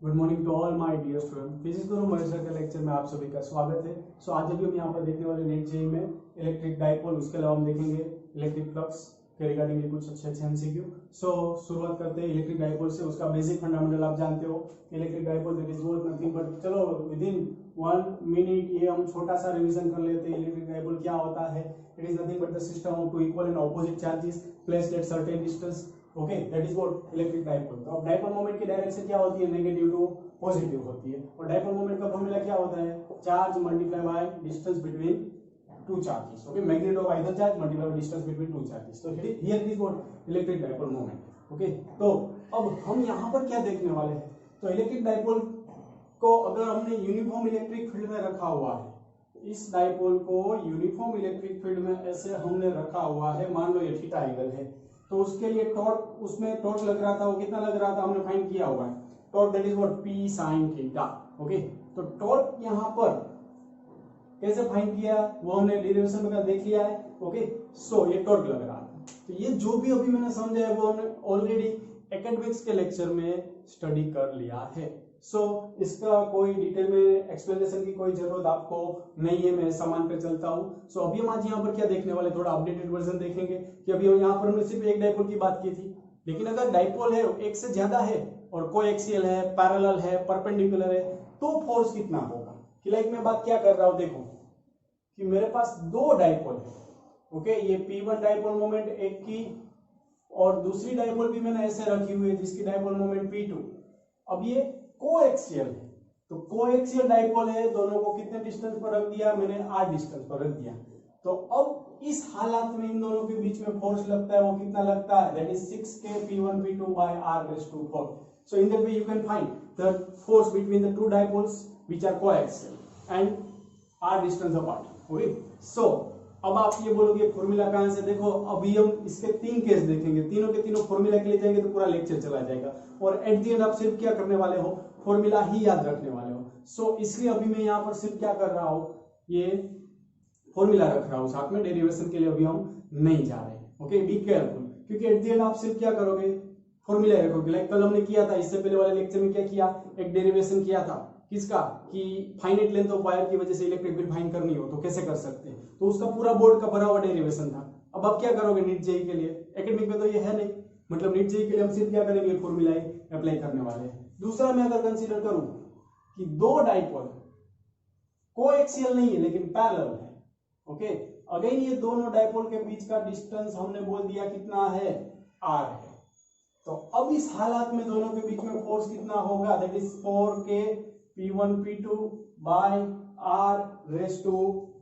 Good morning to all my dear student. Physics गुरु Mahesh sir के lecture में आप सभी का स्वागत है। सो आज अभी हम यहाँ पर देखने वाले नेट जेईई में इलेक्ट्रिक डाइपोल, उसके अलावा हम देखेंगे इलेक्ट्रिक फ्लक्स के रिगार्डिंग कुछ अच्छे एमसीक्यू। सो शुरुआत करते हैं इलेक्ट्रिक डाइपोल से। उसका बेसिक फंडामेंटल आप जानते हो, electric dipole that is nothing but, चलो विद इन 1 मिनट ये हम छोटा सा रिवीजन कर लेते हैं। इलेक्ट्रिक डाइपोल क्या होता है? It is nothing but the system of two equal and opposite charges placed at certain distance. Okay, that is what electric dipole. तो अब डाइपोल मोमेंट की डायरेक्शन क्या होती है? नेगेटिव टू पॉजिटिव होती है। और डाइपोल मोमेंट का फॉर्मूला क्या होता है? Charge multiply by distance between two charges. Okay, magnitude of either charge multiplied by distance between two charges. So here is what electric dipole moment. Okay, तो अब हम यहाँ पर क्या देखने वाले हैं? तो इलेक्ट्रिक डाइपोल को अगर हमने यूनिफॉर्म इलेक्ट्रिक फील्ड में रखा हुआ है, इस डाइपोल को यूनिफॉर्म इलेक्ट्रिक फील्ड में ऐसे हमने रखा हुआ है, मान लो ये थीटा एंगल है, तो उसके लिए टॉर्क, उसमें टॉर्क लग रहा था, वो कितना लग रहा था हमने फाइंड किया हुआ है। Torque that is what P sin theta. Okay, तो टॉर्क यहाँ पर कैसे फाइंड किया वो हमने डेरिवेशन में देख लिया है। ओके, सो ये टॉर्क लग रहा है। तो ये जो भी अभी मैंने समझा है वो हमने ऑलरेडी एकेडमिक्स के लेक्चर में स्टडी कर लिया है। सो इसका कोई डिटेल में एक्सप्लेनेशन की कोई जरूरत आपको नहीं है, मैं सामान पे चलता हूँ। सो अभी हम आज यहाँ पर क्या देखने वाले, थोड़ा अपडेटेड वर्जन देखेंगे कि अभी यहाँ पर हमने सिर्फ एक डाइपोल की बात की थी, लेकिन अगर डाइपोल है एक से ज्यादा है और कोएक्सियल है, पैरेलल है, परपेंडिकुलर है, तो फोर्स कितना होगा। कि लाइक मैं बात क्या कर रहा हूँ, देखो कि मेरे पास दो डाइपोल है। ओके, ये P1 डाइपोल मोमेंट एक की, और दूसरी डाइपोल भी मैंने ऐसे रखी हुई है जिसकी डाइपोल मोमेंट P2। अब ये कोएक्सियल है, तो कोएक्सियल डाइपोल है, दोनों को कितने डिस्टेंस पर रख दिया मैंने? r डिस्टेंस पर रख दिया। तो अब इस हालात में इन दोनों के बीच में फोर्स लगता है, वो कितना लगता है? That is 6k P1 P2 by r⁴। So in that way you can find the force between the two dipoles which are coaxial and r distance apart. Okay, so अब आप ये बोलोगे फॉर्मूला कहां से? देखो अभी हम इसके तीन केस देखेंगे, तीनों के तीनों फॉर्मूला के लिए जाएंगे तो पूरा लेक्चर चला जाएगा, और एट द एंड आप सिर्फ क्या करने वाले हो? फॉर्मूला ही याद रखने वाले हो। सो इसलिए अभी मैं यहाँ पर सिर्फ क्या कर रहा हूँ, ये फॉर्मूला रख रहा हूँ साथ में, डेरिवेशन के लिए अभी हम नहीं जा रहे। ओके, बी केयरफुल, क्योंकि एट द एंड आप सिर्फ क्या करोगे? फॉर्मूला रखोगे। लाइक कल हमने किया था, इससे पहले वाले लेक्चर में क्या किया? एक डेरिवेशन किया था किसका? कि फाइनाइट लेंथ ऑफ वायर की वजह से इलेक्ट्रिक फील्ड फाइंड करनी हो तो कैसे कर सकते हैं, तो उसका पूरा बोर्ड का भरा हुआ डेरिवेशन था। अब आप क्या करोगे नीट जेईई के लिए? एकेडमिक में तो ये है नहीं, मतलब नीट जेईई के लिए हम सिर्फ क्या करेंगे? फॉर्मूला अप्लाई करने वाले हैं। दूसरा मैं अगर कंसीडर करूं कि दो डाइपोल कोएक्सियल नहीं है लेकिन पैरेलल है। ओके, अगेन ये दोनों डाइपोल के बीच का डिस्टेंस हमने बोल दिया कितना है? r है। तो अब इस हालात में दोनों के बीच में फोर्स कितना होगा? That is 4k P1 P2 by r⁴।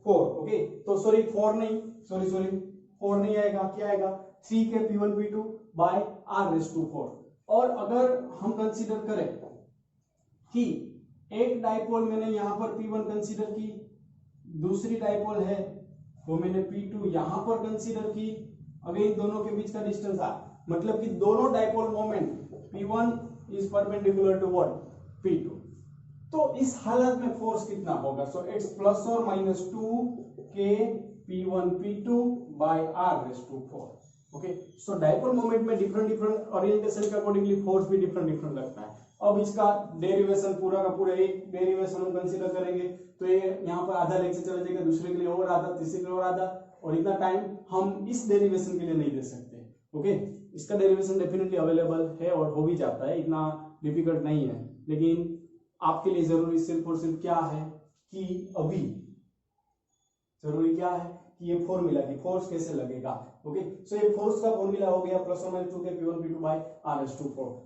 Okay, तो सॉरी 4 नहीं, सॉरी 4 नहीं आएगा, क्या आएगा? 3k P1 P2 by r⁴। और अगर हम कंसीडर करें कि एक डाइपोल मैंने यहां पर P1 कंसीडर की, दूसरी डाइपोल है वो मैंने P2 यहां पर कंसीडर की, अगेन दोनों के बीच का डिस्टेंस आ, मतलब कि दोनों dipole moment P1 is perpendicular to what? P2। तो इस हालत में फोर्स कितना होगा? सो इट्स प्लस और minus 2k P1 P2 by r⁴। ओके, सो डाइपोल मोमेंट में डिफरेंट ओरिएंटेशन के अकॉर्डिंगली फोर्स भी डिफरेंट लगता है। अब इसका डेरिवेशन पूरा का पूरा एक डेरिवेशन हम कंसीडर करेंगे तो ये यहाँ पर आधा लेक्चर चला जाएगा, दूसरे के लिए और आधा, तीसरे के लिए और आधा, और इतना टाइम हम इस डेरिवेशन के लिए नहीं दे सकते। ओके, इसका डेरिवेशन डेफिनेटली अवेलेबल है और हो भी जाता है, इतना डिफिकल्ट नहीं है, लेकिन आपके लिए जरूरी सिर्फ और सिर्फ क्या है कि अभी जरूरी क्या है कि ये फॉर्मूला की फोर्स कैसे लगेगा। ओके, सो ये फोर्स का फॉर्मूला हो गया प्लस और minus 2k P1 P2 by r⁴।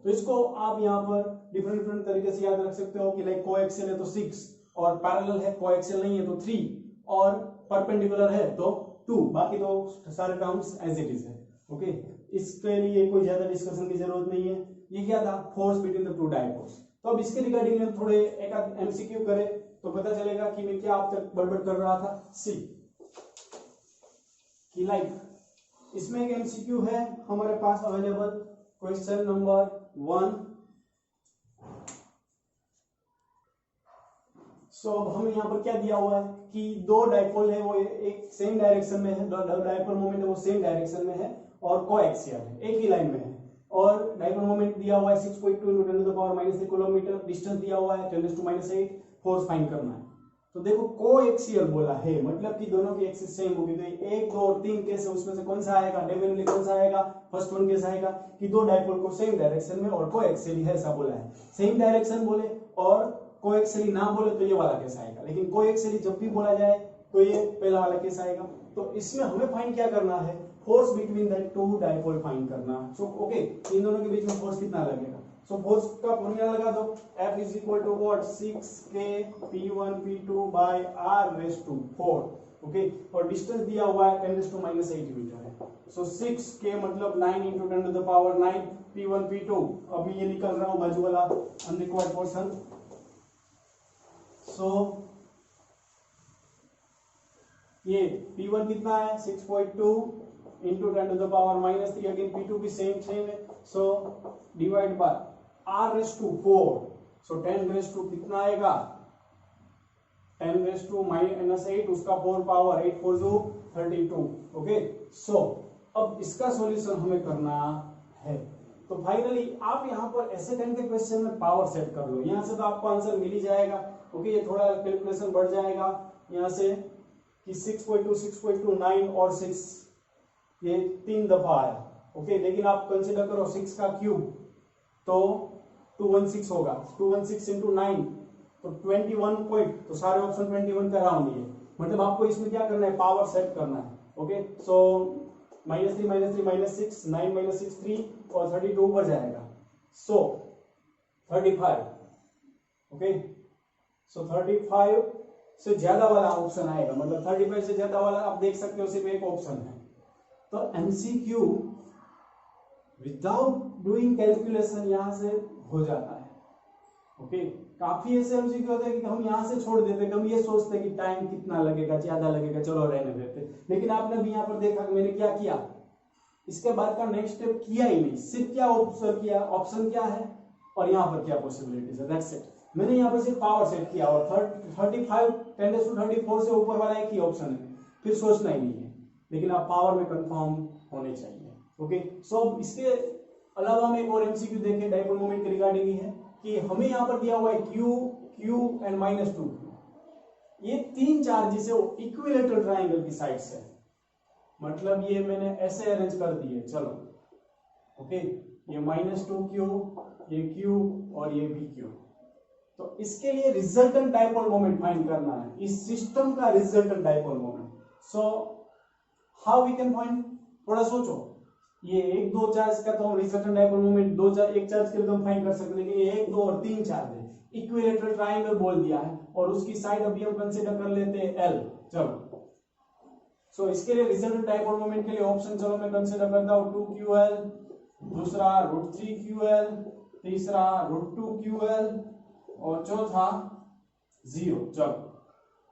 तो इसको आप यहाँ पर डिफरेंट तरीके से याद रख सकते हो कि लाइक कोएक्सियल है तो 6, और पैरेलल है, कोएक्सियल नहीं है तो 3, और परपेंडिकुलर है तो 2, बाकी तो सारे टर्म्स एज इट इज है। ओके, इसके लिए कोई ज्यादा डिस्कशन की जरूरत नहीं है। ये क्या था? Force between the to dipoles. तो अब इसके रिगार्डिंग हम थोड़े एक एमसीक्यू करें तो पता चलेगा कि मैं क्या अब तक बड़बड़ कर रहा था। सी कि लाइक इसमें एक एमसीक्यू है हमारे पास अवेलेबल, क्वेश्चन नंबर 1। सो अब हमें यहाँ पर क्या दिया हुआ है कि दो डाइपोल है, वो एक सेम डायरेक्शन में है, डाइपोल मोमेंट है वो सेम डायरेक्शन में है और कोएक्सियल है, एक ही लाइन में है, और डाइपोल मोमेंट दिया हुआ है 6.2 × 10⁻³ किलोमीटर, डिस्टेंस दिया हुआ है 10⁻⁸, फोर्स फाइंड करना है। तो देखो कोएक्सियल बोला है, मतलब कि दोनों की एक्सिस सेम होगी, तो 1, 2 और 3 केस है, उसमें से कौन सा आएगा, डेफिनेटली कौन सा आएगा, फर्स्ट वन केस आएगा कि दो डायपोल को सेम डायरेक्शन में और कोएक्सियली है, ऐसा बोला है। सेम डायरेक्शन बोले और कोएक्सियली ना बोले तो ये वाला केस आएगा, लेकिन कोएक्सियली जब भी बोला जाए तो ये पहला वाला केस आएगा। तो इसमें हमें फाइंड क्या करना है, force between the two dipole find करना। सो ओके, इन दोनों के बीच में फोर्स कितना लगेगा, सो फोर्स का फॉर्मूला लगा दो, F = what 6K P1 P2 by R⁴, okay, और डिस्टेंस दिया हुआ है 10⁻⁸ मीटर है। सो 6K मतलब 9 × 10⁹, P1 P2, अभी ये निकल रहा हूं बाजू वाला अनरिक्वायर्ड पोर्शन। सो ये P1 कितना है 6.2 × 10⁻³ अगेन P2 भी सेम है, सो डिवाइड बाय R⁴, सो 10⁻² कितना आएगा 10⁻⁻8, उसका 4 पावर 8 4 32, ओके। सो अब इसका सॉल्यूशन हमें करना है। तो फाइनली आप यहाँ पर ऐसे टाइम के क्वेश्चन में पावर सेट कर लो, यहाँ से तो आपको आंसर मिल ही जाएगा, ओके। ये थोड़ा कैलकुलेशन बढ़ जाएगा यहाँ से कि 6.2 6.2 9 और 6 ये 3 दफा आया, ओके। लेकिन आप कंसीडर करो 6 का क्यूब तो 216 होगा, 216 × 9 तो 21 पॉइंट, तो सारे ऑप्शन 21 का राउंड ही है, मतलब आपको इसमें क्या करना है, पावर सेट करना है, ओके। सो -3 -3 -6 9 -6 3 और 32 ऊपर जाएगा, सो 35, ओके। सो 35 से ज्यादा वाला ऑप्शन आएगा, मतलब 35 से ज्यादा वाला आप देख सकते हो सिर्फ एक ऑप्शन है। तो एमसीक्यू विदाउट डूइंग कैलकुलेशन यहां से हो जाता है, ओके। काफी ऐसे एमसीक्यू होते हैं कि हम यहां से छोड़ देते हैं, हम ये सोचते हैं कि टाइम कितना लगेगा, ज्यादा लगेगा, चलो रहने देते, लेकिन आपने भी यहाँ पर देखा कि मैंने क्या किया, इसके बाद का नेक्स्ट स्टेप किया ही नहीं, सिर्फ क्या ऑब्जर्व किया, ऑप्शन क्या है और यहाँ पर क्या पॉसिबिलिटीज है, दैट्स इट। मैंने यहाँ पर सिर्फ पावर सेट किया और 35 10⁻34 से ऊपर वाला एक ही ऑप्शन है, फिर सोचना ही नहीं है, लेकिन आप पावर में कंफर्म होने चाहिए, ओके। सो इसके अलावा हम एक और एमसीक्यू देखें डायपोल मोमेंट के रिगार्डिंग ही है कि हमें यहाँ पर दिया हुआ है Q Q एंड -2, ये तीन चार्जेस है इक्विलेटरल ट्रायंगल की साइड से, मतलब ये मैंने ऐसे अरेंज कर दिए, चलो ओके, ये -2Q, ये Q और ये भी Q। तो इसके लिए रिजल्टेंट डायपोल मोमेंट फाइंड करना है, इस सिस्टम का resultant dipole moment. So how we can find, थोड़ा सोचो, ये 1 2 चार्ज का तो हम रिजल्टेंट डायपोल मोमेंट एक चार्ज के लिए तो हम फाइंड कर सकते हैं, लेकिन ये 1 2 और 3 चार्ज है, इक्विलेटरल ट्रायंगल बोल दिया है और उसकी साइड अभी हम कंसीडर कर लेते हैं L, चलो। सो इसके लिए रिजल्टेंट डायपोल मोमेंट के लिए ऑप्शन चलो मैं कंसीडर करता हूं 2QL, दूसरा √3QL, तीसरा √2QL और चौथा 0, चलो।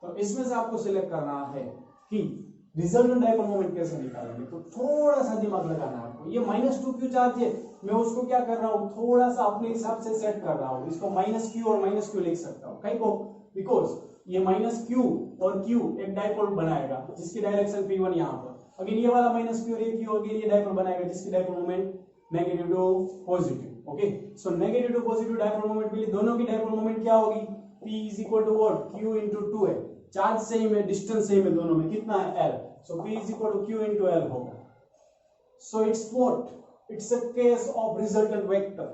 तो इसमें से आपको सिलेक्ट करना है कि रिजल्टेंट डायपोल मोमेंट कैसे निकालेंगे, तो थोड़ा सा दिमाग लगाना है आपको। ये -2Q चार्ज है, मैं उसको क्या कर रहा हूं, थोड़ा सा अपने हिसाब से सेट कर रहा हूं, इसको -Q और -Q लिख सकता हूं, कहीं को, बिकॉज ये -Q और Q एक डायपोल बनाएगा जिसकी डायरेक्शन P1 यहाँ पर, अगेन ये वाला -Q और ये Q अगेन ये डायपोल बनाएगा जिसकी dipole moment negative to positive, okay. So negative to positive dipole moment के लिए दोनों की डायपोल मोमेंट क्या होगी, P = what Q × 2 है, चार्ज सेम है, डिस्टेंस सेम है दोनों में, कितना है L, सो P = Q × L होगा। So it's what, it's a case of resultant vector.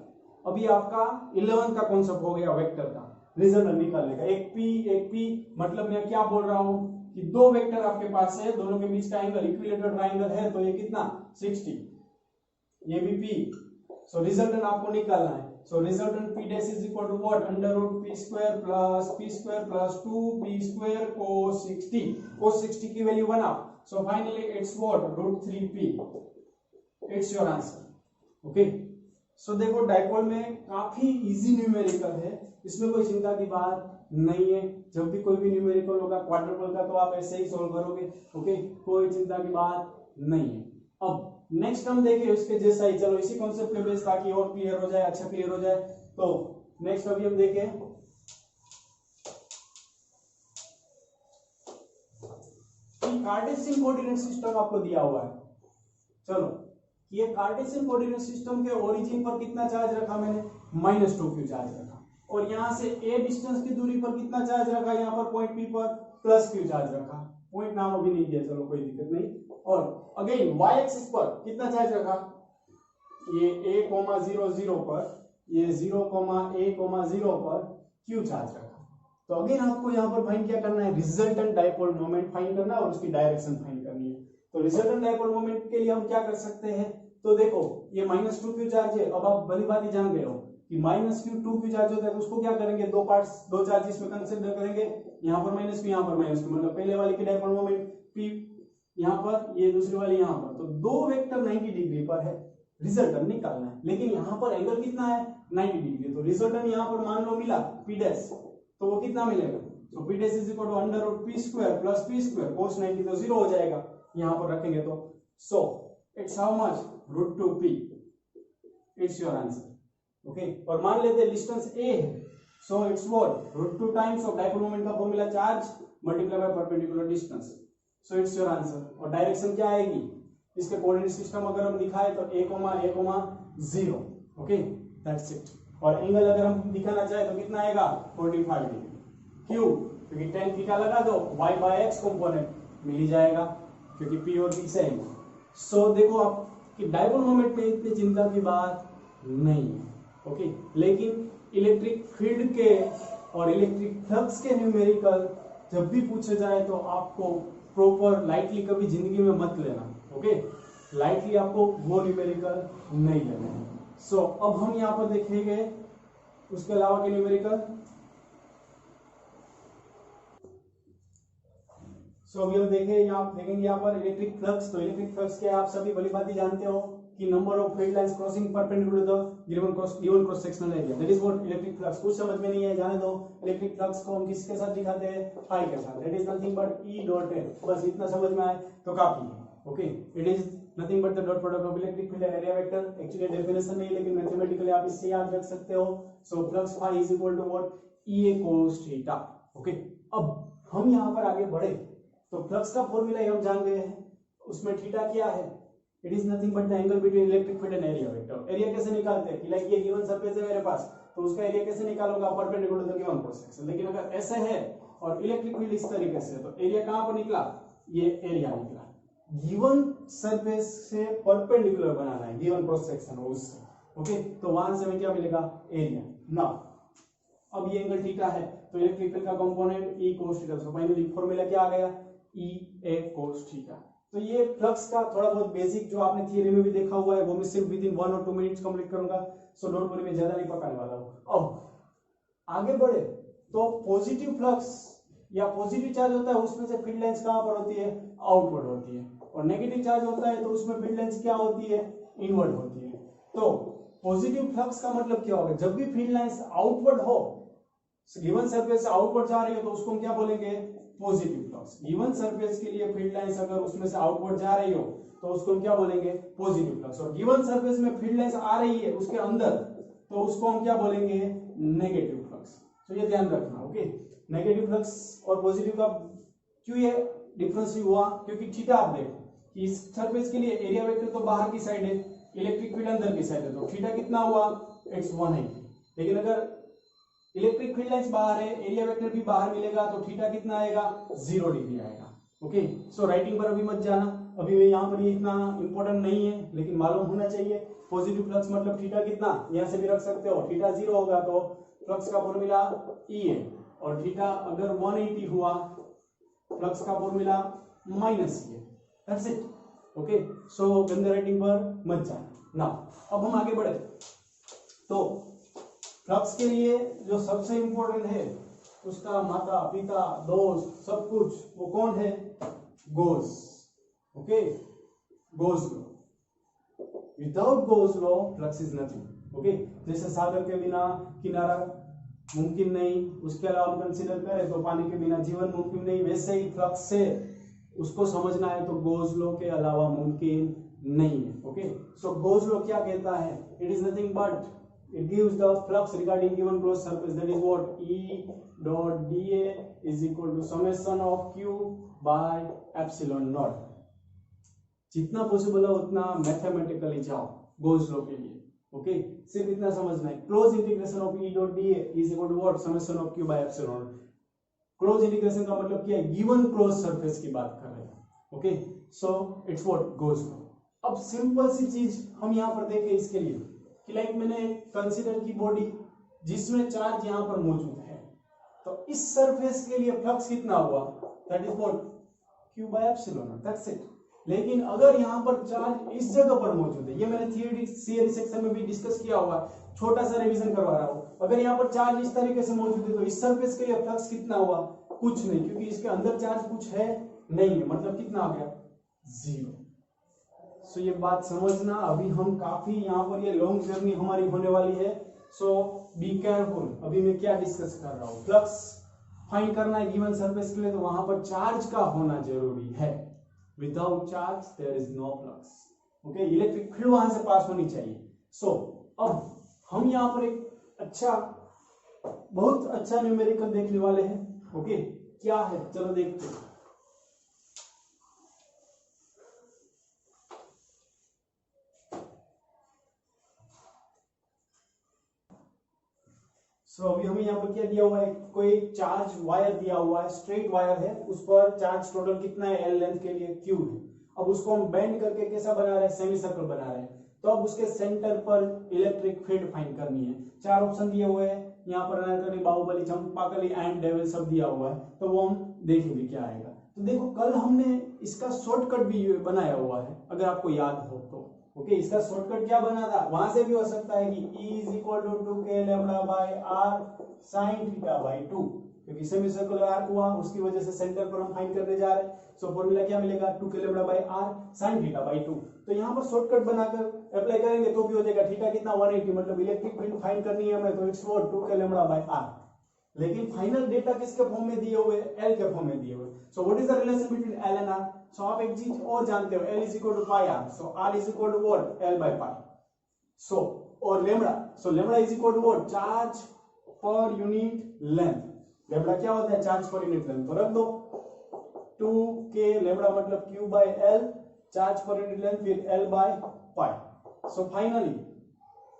अभी आपका 11 का कॉन्सेप्ट हो गया वेक्टर का, रिजल्टेंट निकालने का, एक P मतलब मैं क्या बोल रहा हूं कि दो वेक्टर आपके पास है, दोनों के बीच का एंगल इक्विलेटरल ट्रायंगल है, तो ये कितना 60, ये भी P, सो रिजल्टेंट आपको निकालना है। So resultant P' = what √P² + 2P² cos 60, cos 60 की value 1 half, so finally it's what √3P, it's your answer, okay. So देखो डायपोल में काफी इजी न्यूमेरिकल है, इसमें कोई चिंता की बात नहीं है, जब भी कोई भी न्यूमेरिकल होगा क्वाड्रुपल का तो आप ऐसे ही सॉल्व करोगे, ओके, कोई चिंता की बात नहीं है। अब नेक्स्ट हम देखें इसके जैसा ही, चलो इसी कॉन्सेप्ट पे बेस ताकि और क्लियर हो जाए, अच्छा क्लियर हो जाए। तो नेक्स्ट अभी हम देखें कि कार्टेशियन कोऑर्डिनेट सिस्टम आपको दिया हुआ है, चलो कि ये कार्टेशियन कोऑर्डिनेट सिस्टम के ओरिजिन पर कितना चार्ज रखा मैंने, -2q चार्ज रखा, और यहाँ से a डिस्टेंस की दूरी पर कितना चार्ज रखा, यहाँ पर पॉइंट P पर +q चार्ज रखा, पॉइंट नाम अभी नहीं दिया, चलो कोई दिक्कत नहीं। और अगेन y एक्सिस पर कितना चार्ज रखा, ये a,0,0 पर, ये 0,a,0 पर q चार्ज रखा। तो अगेन आपको यहाँ पर फाइंड क्या करना है, रिजल्टेंट डाइपोल मोमेंट फाइंड करना है और उसकी डायरेक्शन फाइंड करनी है। तो रिजल्टेंट डाइपोल मोमेंट के लिए हम क्या कर सकते हैं, तो देखो ये -2q चार्ज है, अब आप भली बात ही जान गए हो कि -2q चार्ज होता है, तो उसको क्या करेंगे, दो चार्ज इसमें कंसीडर करेंगे, यहाँ पर -q, यहाँ पर -q, मतलब पहले वाले की डाइपोल मोमेंट p यहाँ पर, ये दूसरी वाली यहाँ पर, तो दो वेक्टर 90 डिग्री पर है, रिजल्टेंट निकालना है, लेकिन यहाँ पर एंगल कितना है 90 डिग्री, तो रिजल्टेंट यहाँ पर मान लो मिला p डैश, तो वो कितना मिलेगा, तो p dash is equal to √p² plus p², cos 90 तो 0 हो जाएगा, यहाँ पर रखेंगे तो, so it's how much, √2p, it's your answer. Okay, और मान लेते हैं डिस्टेंस a है, so it's what, √2 times of dipole moment का formula charge multiply by perpendicular distance, so it's your answer. और डायरेक्शन क्या आएगी, इसके कोऑर्डिनेट सिस्टम अगर हम दिखाए तो a,0, ओके दैट्स इट। और एंगल अगर हम दिखाना चाहे तो कितना आएगा, 45 डिग्री, क्यों, क्योंकि tan थीटा लगा दो, y/x कंपोनेंट मिल ही जाएगा, क्योंकि p और p सेम। सो देखो आप कि डाइपोल मोमेंट में इतनी चिंता की बात नहीं है, ओके, लेकिन इलेक्ट्रिक फील्ड के और इलेक्ट्रिक फ्लक्स के न्यूमेरिकल जब भी पूछे जाए तो आपको प्रॉपर लाइटली कभी जिंदगी में मत लेना, ओके, लाइटली आपको वो न्यूमेरिकल नहीं लेना है। सो अब हम यहाँ पर देखेंगे उसके अलावा के न्यूमेरिकल। सो अभी हम देखेंगे यहाँ पर इलेक्ट्रिक फ्लक्स। तो इलेक्ट्रिक फ्लक्स के आप सभी भली भांति जानते हो कि number of field lines crossing perpendicular to the given cross sectional area, that is what electric flux. कुछ समझ में नहीं है, जाने दो। इलेक्ट्रिक फ्लक्स को हम किसके साथ दिखाते हैं, फाई के साथ, that is nothing but E dot F। बस इतना समझ में आए तो काफी है, okay. It is nothing but the dot product of electric field and area vector. Actually definition नहीं है, लेकिन मैथमेटिकली आप इससे याद रख सकते हो। So flux phi is equal to what, EA cos theta, okay. अब हम यहाँ पर आगे बढ़े तो फ्लक्स का फॉर्मूला हम जान गए हैं, उसमें थीटा क्या है, it is nothing but the angle between electric field and area vector. Area कैसे निकालते हैं कि लाइक ये गिवन सरफेस है मेरे पास, तो उसका एरिया कैसे निकालूंगा, perpendicular to the given cross section. लेकिन अगर ऐसे है और इलेक्ट्रिक फील्ड इस तरीके से, तो एरिया कहां पर निकला, ये एरिया निकला। गिवन सरफेस से परपेंडिकुलर बनाना है गिवन क्रॉस सेक्शन हो उससे, ओके, तो वहां से हमें क्या मिलेगा, एरिया। ना अब ये एंगल थीटा है, तो इलेक्ट्रिक फील्ड का component E cos theta. So finally formula क्या आ गया, EA cos थीटा। तो ये फ्लक्स का थोड़ा बहुत बेसिक जो आपने थियरी में भी देखा हुआ है, वो मैं सिर्फ विद इन 1 और 2 मिनट्स कंप्लीट करूंगा। सो डोंट वरी, मैं ज्यादा नहीं पकाने वाला हूं। अब आगे बढ़े तो पॉजिटिव फ्लक्स या पॉजिटिव चार्ज होता है, उसमें से फील्ड लाइंस कहां पर होती है, आउटवर्ड होती है। और नेगेटिव चार्ज होता है तो उसमें फील्ड लाइंस क्या होती है, इनवर्ड होती है। तो पॉजिटिव फ्लक्स का मतलब क्या होगा, जब भी फील्ड लाइंस आउटवर्ड हो, गिवन सरफेस से आउटवर्ड जा रही हो, तो उसको हम क्या बोलेंगे, पॉजिटिव फ्लक्स। गिवन सरफेस के लिए फील्ड लाइंस अगर उसमें से आउटवर्ड जा रही हो, तो उसको हम क्या बोलेंगे, पॉजिटिव फ्लक्स। और गिवन सरफेस में फील्ड लाइंस आ रही है उसके अंदर, तो उसको हम क्या बोलेंगे, नेगेटिव फ्लक्स। तो ये ध्यान रखना, ओके। नेगेटिव फ्लक्स और पॉजिटिव का क्यों ये डिफरेंस हुआ, क्योंकि थीटा आप देखो कि इस सरफेस के लिए एरिया वेक्टर तो बाहर की साइड है, इलेक्ट्रिक फील्ड अंदर की साइड है, तो थीटा कितना हुआ, it's 180। लेकिन अगर इलेक्ट्रिक फील्ड लाइंस बाहर है, एरिया वेक्टर भी बाहर मिलेगा, तो थीटा कितना आएगा, 0 डिग्री आएगा, ओके। सो राइटिंग पर अभी मत जाना, अभी यहाँ पर ये इतना इंपॉर्टेंट नहीं है, लेकिन मालूम होना चाहिए। पॉजिटिव फ्लक्स मतलब थीटा कितना, यहाँ से भी रख सकते हो, थीटा 0 होगा तो फ्लक्स का फॉर्मूला E है, और थीटा अगर 180 हुआ, फ्लक्स का फॉर्मूला माइनस E है, दैट्स इट, ओके। सो गंदे राइटिंग पर मत जाना ना। अब हम आगे बढ़े तो फ्लक्स के लिए जो सबसे इंपॉर्टेंट है, उसका माता पिता दोस्त सब कुछ, वो कौन है, Gauss, okay, Gauss law. Without Gauss law flux is nothing, okay. जैसे सागर के बिना किनारा मुमकिन नहीं, उसके अलावा हम कंसीडर करें तो पानी के बिना जीवन मुमकिन नहीं, वैसे ही फ्लक्स से उसको समझना है तो गोस लॉ के अलावा मुमकिन नहीं है, ओके। सो गोस लॉ क्या कहता है, it is nothing but it gives the flux regarding given closed surface, that is what, E dot dA is equal to summation of Q by epsilon naught। जितना पॉसिबल है उतना मैथमेटिकली जाओ गोल्स लॉ के लिए। Okay, सिर्फ इतना समझना है, close integration of E dot D is equal to what, summation of Q by epsilon. Close integration का मतलब क्या है, गिवन क्लोज सरफेस की बात कर रहे हैं। Okay, so it's what goals law. अब सिंपल सी चीज हम यहाँ पर देखें इसके लिए कि लाइक मैंने कंसीडर की बॉडी जिसमें चार्ज यहाँ पर मौजूद है, तो इस सरफेस के लिए फ्लक्स कितना हुआ, that is what Q by epsilon, that's it. लेकिन अगर यहाँ पर चार्ज इस जगह पर मौजूद है, ये मैंने थियरी सेक्शन में भी डिस्कस किया हुआ, छोटा सा रिवीजन करवा रहा हूँ। अगर यहाँ पर चार्ज इस तरीके से मौजूद है तो इस सरफेस के लिए फ्लक्स कितना हुआ, कुछ नहीं, क्योंकि इसके अंदर चार्ज कुछ है नहीं है, मतलब कितना आ गया, जीरो। सो ये बात समझना, अभी हम काफी यहाँ पर ये लॉन्ग जर्नी हमारी होने वाली है, सो बी केयरफुल। अभी मैं क्या डिस्कस कर रहा हूँ, फ्लक्स फाइंड करना है गिवन सरफेस के लिए, तो वहां पर चार्ज का होना जरूरी है। Without charge there is no flux. Okay, electric field वहां से पास होनी चाहिए। सो अब हम यहाँ पर एक अच्छा, बहुत अच्छा न्यूमेरिकल देखने वाले हैं। ओके, क्या है, चलो देखते हैं। सो अभी हमें यहाँ पर क्या दिया हुआ है, कोई चार्ज वायर दिया हुआ है, स्ट्रेट वायर है, उस पर चार्ज टोटल कितना है, एल लेंथ के लिए क्यू है। अब उसको हम बेंड करके कैसा बना रहे हैं, सेमी सर्कल बना रहे हैं, तो अब उसके सेंटर पर इलेक्ट्रिक फील्ड फाइंड करनी है। चार ऑप्शन दिए हुए हैं यहाँ पर, अनारकली, बाहुबली, चंपाकली एंड डेविल सब दिया हुआ है, तो वो हम देखेंगे क्या आएगा। तो देखो कल हमने इसका शॉर्टकट भी बनाया हुआ है, अगर आपको याद हो तो। ओके, इसका शॉर्टकट क्या बना था, वहां से भी हो सकता है कि E is equal to 2k lambda by r sin theta by 2, क्योंकि सेमी सर्कुलर आर्क हुआ, उसकी वजह से सेंटर पर हम फाइंड करने जा रहे हैं। सो फॉर्मूला क्या मिलेगा, 2k lambda by r sin theta by 2। तो यहाँ पर शॉर्टकट बनाकर अप्लाई करेंगे तो भी हो जाएगा। थीटा कितना 180, मतलब इलेक्ट्रिक फील्ड फाइंड करनी है हमें, तो it's what 2k lambda by r। लेकिन फाइनल डेटा किसके फॉर्म में दिए हुए, एल के फॉर्म में दिए हुए। So what is the relation between L and R. So आप एक चीज और जानते हो, L is equal to pi R, so R is equal to what, L by pi. So और lambda, so lambda is equal to what, charge per unit length. Lambda क्या होता है, चार्ज पर यूनिट लेंथ, तो रख दो 2k lambda मतलब q by L, charge per unit length, फिर L by pi. So finally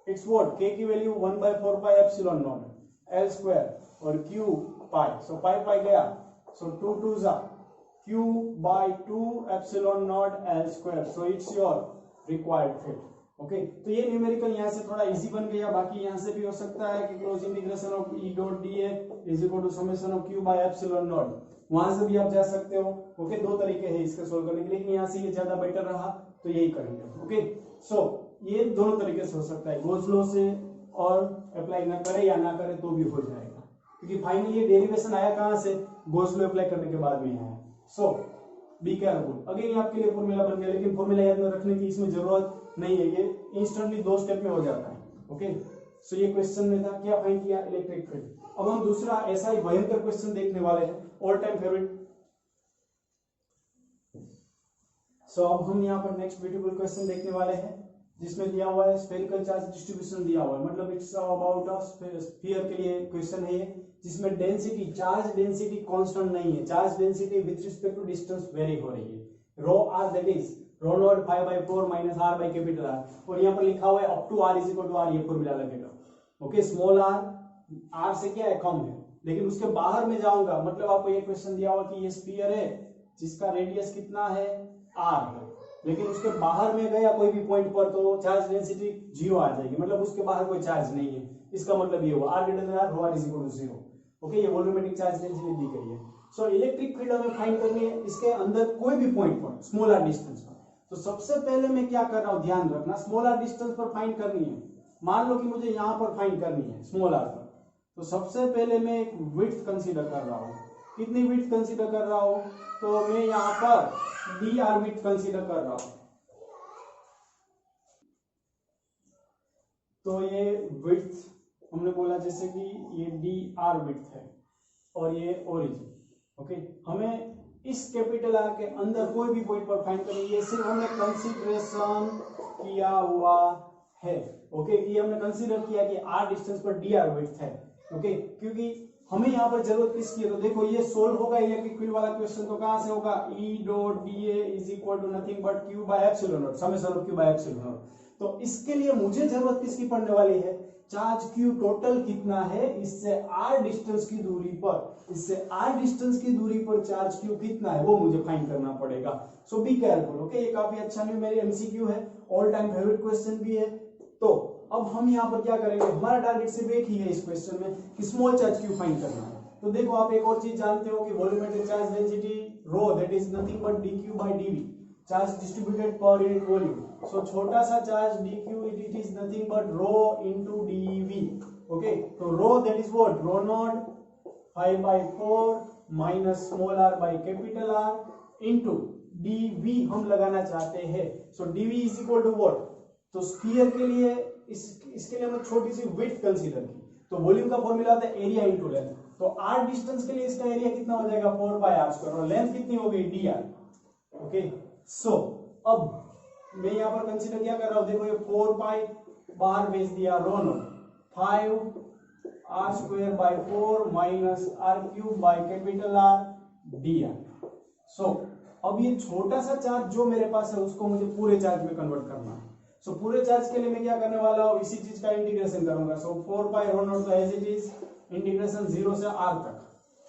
it's what, k की value 1/4 pi epsilon naught L square और q pi. So pi pi गया, so 2 2 जा q by 2 epsilon naught l square, so it's your required fit। Okay, तो ये numerical यहाँ से थोड़ा easy बन गया। बाकी यहाँ से भी हो सकता है कि close integration of E dot dA is equal to summation of Q by epsilon naught, वहां से भी आप जा सकते हो। ओके, दो तरीके हैं इसके सोल्व करने के, लेकिन यहाँ से ये ज्यादा बेटर रहा तो यही करेंगे। ओके, सो ये दोनों तरीके से हो सकता है, गोल्स लॉ से और अप्लाई ना करे या ना करे तो भी हो जाएगा, क्योंकि फाइनली ये डेरिवेशन आया कहाँ से, गोल्स लॉ अप्लाई करने के बाद में आया। सो बी केयरफुल। अगेन ये आपके लिए फॉर्मूला बन गया, लेकिन फॉर्मूला याद रखने की इसमें जरूरत नहीं है, ये इंस्टेंटली 2 स्टेप में हो जाता है। ओके, सो ये क्वेश्चन में था, क्या फाइंड किया, इलेक्ट्रिक फील्ड। अब हम दूसरा ऐसा ही भयंकर क्वेश्चन देखने वाले हैं, ऑल टाइम फेवरेट। सो अब हम यहाँ पर नेक्स्ट ब्यूटीफुल क्वेश्चन देखने वाले हैं, जिसमें दिया हुआ है स्फेरिकल चार्ज डिस्ट्रीब्यूशन दिया हुआ है, मतलब इट्स अबाउट अ स्फीयर के लिए क्वेश्चन है ये, जिसमें डेंसिटी, चार्ज डेंसिटी कांस्टेंट नहीं है, charge density with respect to distance vary हो रही है। Rho R that is rho naught 5/4 minus R by capital R, और यहाँ पर लिखा हुआ है up to R is equal to R, ये फॉर्मूला लगेगा। ओके, स्मॉल आर से क्या है, कम है, लेकिन उसके बाहर में जाऊंगा, मतलब आपको ये क्वेश्चन दिया हुआ कि ये स्फीयर है जिसका रेडियस कितना है, आर है, लेकिन उसके बाहर में गया कोई भी पॉइंट पर तो चार्ज डेंसिटी 0 आ जाएगी, मतलब उसके बाहर कोई चार्ज नहीं है। इसका मतलब ये हुआ R greater than R, rho R is equal to 0। Okay, ये वॉल्यूमेट्रिक चार्ज डेंसिटी दी गई है। सो इलेक्ट्रिक फील्ड हमें फाइंड करनी है इसके अंदर कोई भी पॉइंट पर, स्मॉल आर डिस्टेंस पर। तो सबसे पहले मैं क्या कर रहा हूं, ध्यान रखना, स्मॉल आर डिस्टेंस पर फाइंड करनी है। मान लो कि मुझे यहां पर फाइंड करनी है स्मॉल आर पर, तो सबसे पहले मैं एक विड्थ कंसीडर कर रहा हूं। कितनी विड्थ कंसीडर कर रहा हूं, तो मैं यहां पर डी आर विड्थ कंसीडर कर रहा हूं। तो ये विड्थ हमने बोला जैसे कि ये डी आर विड्थ है और ये ओरिजिन। ओके, हमें इस कैपिटल आर के अंदर कोई भी पॉइंट पर फाइंड करेंगे, ये सिर्फ हमने कंसीडरेशन किया हुआ है। ओके, ये हमने कंसीडर किया कि आर डिस्टेंस पर डी आर विड्थ है। ओके, क्योंकि हमें यहाँ पर जरूरत किसकी है, तो देखो ये सोल्व होगा इलेक्ट्रिक फील्ड वाला क्वेश्चन, तो कहां से होगा, E dot dA is equal to nothing but Q by epsilon naught, summation of Q by epsilon naught. तो इसके लिए मुझे जरूरत किसकी पड़ने वाली है, चार्ज Q टोटल कितना है इससे r डिस्टेंस की दूरी पर, इससे r डिस्टेंस की दूरी पर चार्ज Q कितना है वो मुझे फाइंड करना पड़ेगा। सो बी केयरफुल, ओके। ये काफी अच्छा नहीं, मेरी एमसीक्यू है, ऑल टाइम फेवरेट क्वेश्चन भी है। तो अब हम यहाँ पर क्या करेंगे, हमारा टारगेट सिर्फ एक ही है इस क्वेश्चन में कि स्मॉल चार्ज Q फाइंड करना है। तो देखो आप एक और चीज जानते हो कि volumetric charge density rho that is nothing but dq by dv, charge distributed per unit volume. So छोटा सा charge dq it is nothing but rho into dv, okay. तो rho that is what, rho naught 5/4 minus small r by capital R into dv हम लगाना चाहते हैं। So dv is equal to what, तो sphere के लिए इसके लिए हमने छोटी सी विड्थ कंसीडर की, तो वॉल्यूम का फॉर्मूला होता है एरिया इनटू लेंथ। तो r डिस्टेंस के लिए इसका एरिया कितना हो जाएगा 4/r² और लेंथ कितनी हो गई dr, ओके। सो अब मैं यहाँ पर कंसीडर क्या कर रहा हूँ, देखो ये 4 बाहर भेज दिया, rho naught 5r²/4 minus r³ by capital R dr। So अब ये छोटा सा चार्ज जो मेरे पास है उसको मुझे पूरे चार्ज में कन्वर्ट करना है। सो पूरे चार्ज के लिए मैं क्या करने वाला हूँ, इसी चीज का इंटीग्रेशन करूंगा। सो 4 रो नॉट तो एज इट इज इंटीग्रेशन 0 से r तक,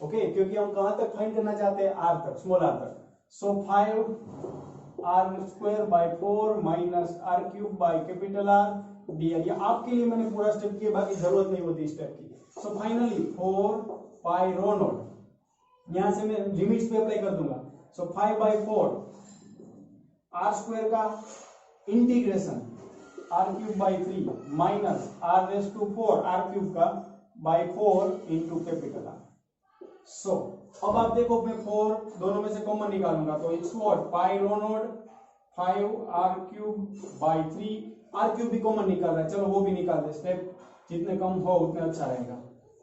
ओके, क्योंकि हम कहां तक फाइंड करना चाहते हैं, r तक, स्मॉल r तक। So 5r²/4 minus r³ by capital R dr। ये आपके लिए मैंने पूरा स्टेप किया, बाकी जरूरत नहीं होती स्टेप की। सो फाइनली 4 रो नॉट, यहां से मैं लिमिट्स पे अप्लाई कर दूंगा। सो 5/4 r² का integration r³ / 3 minus r⁴ r³ का बाय 4 इंटू कैपिटल R। सो अब आप देखो मैं 4 दोनों में से कॉमन निकालूंगा, तो it's what, pi rho naught 5r³ / 3, r³ भी कॉमन निकाल रहा है, चलो वो भी निकाल दे, स्टेप जितने कम हो उतना अच्छा रहेगा।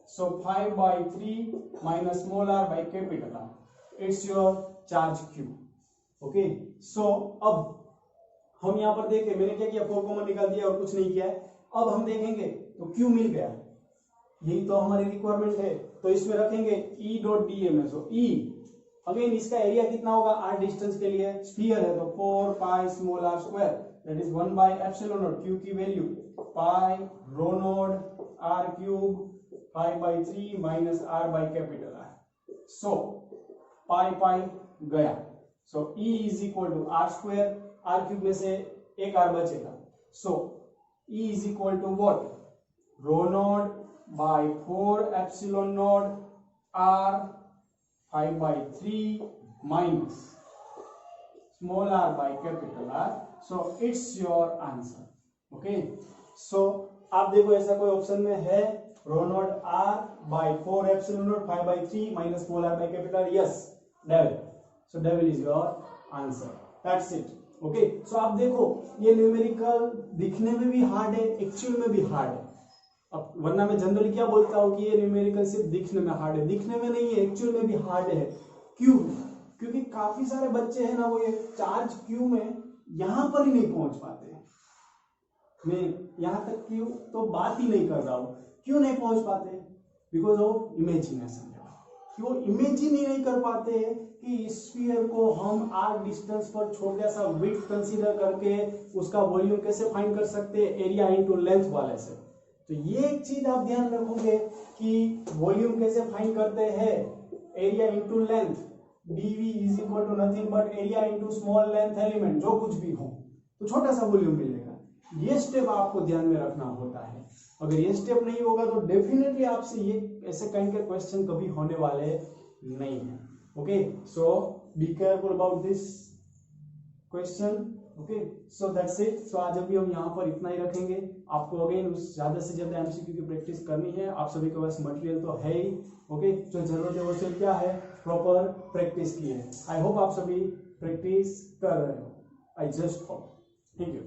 So 5/3 minus small r by capital R, it's your charge Q, okay. So अब हम यहाँ पर देखें, मैंने क्या किया, 4 कॉमन निकाल दिया और कुछ नहीं किया है। अब हम देखेंगे तो Q मिल गया, यही तो हमारी रिक्वायरमेंट है, तो इसमें रखेंगे E डॉट dA में। सो E अगेन इसका एरिया कितना होगा, r डिस्टेंस के लिए स्फीयर है तो 4 small r² that is 1/ε0, Q की value pi rho naught r³ 5/3 minus r by capital R। So pi गया, so E is equal to r², r³ में से एक r बचेगा। So E is equal to what, rho naught by 4ε0 r 5/3 minus small r by capital R। So it's your answer, okay. So आप देखो ऐसा कोई option में है, rho not r by 4ε0 5/3 minus small r by capital, yes, devil. So devil is your answer, that's it, okay. So आप देखो ये numerical दिखने में भी हार्ड है, एक्चुअल में भी हार्ड है। अब वरना मैं जनरली क्या बोलता हूँ कि ये न्यूमेरिकल सिर्फ दिखने में हार्ड है, दिखने में नहीं है, एक्चुअल में भी हार्ड है। क्यों? क्योंकि काफी सारे बच्चे हैं ना, वो ये चार्ज क्यू में यहां पर ही नहीं पहुंच पाते। मैं यहां तक क्यों तो बात ही नहीं कर रहा हूं, क्यों नहीं पहुंच पाते, बिकॉज ऑफ इमेजिनेशन। क्यों इमेजिन ही नहीं कर पाते हैं कि स्फीयर को हम r डिस्टेंस पर छोटा सा विड्थ कंसीडर करके उसका वॉल्यूम कैसे फाइंड कर सकते हैं, एरिया इनटू लेंथ वाले से। तो ये एक चीज आप ध्यान रखोगे कि वॉल्यूम कैसे फाइंड करते हैं, area into length, dv is equal to nothing but area into small length element, जो कुछ भी हो तो छोटा सा वॉल्यूम मिलेगा। ये स्टेप आपको ध्यान में रखना होता है। अगर ये स्टेप नहीं होगा तो डेफिनेटली आपसे ये ऐसे काइंड के क्वेश्चन कभी होने वाले नहीं है, ओके। So be careful about this question, okay. So that's it. So आज अभी हम यहाँ पर इतना ही रखेंगे। आपको अगेन ज्यादा से ज्यादा एमसीक्यू की प्रैक्टिस करनी है। आप सभी के पास मटेरियल तो है ही, ओके। जो जरूरत है वो सिर्फ क्या है, प्रॉपर प्रैक्टिस की है। आई होप आप सभी प्रैक्टिस कर रहे हो, I just hope. Thank you.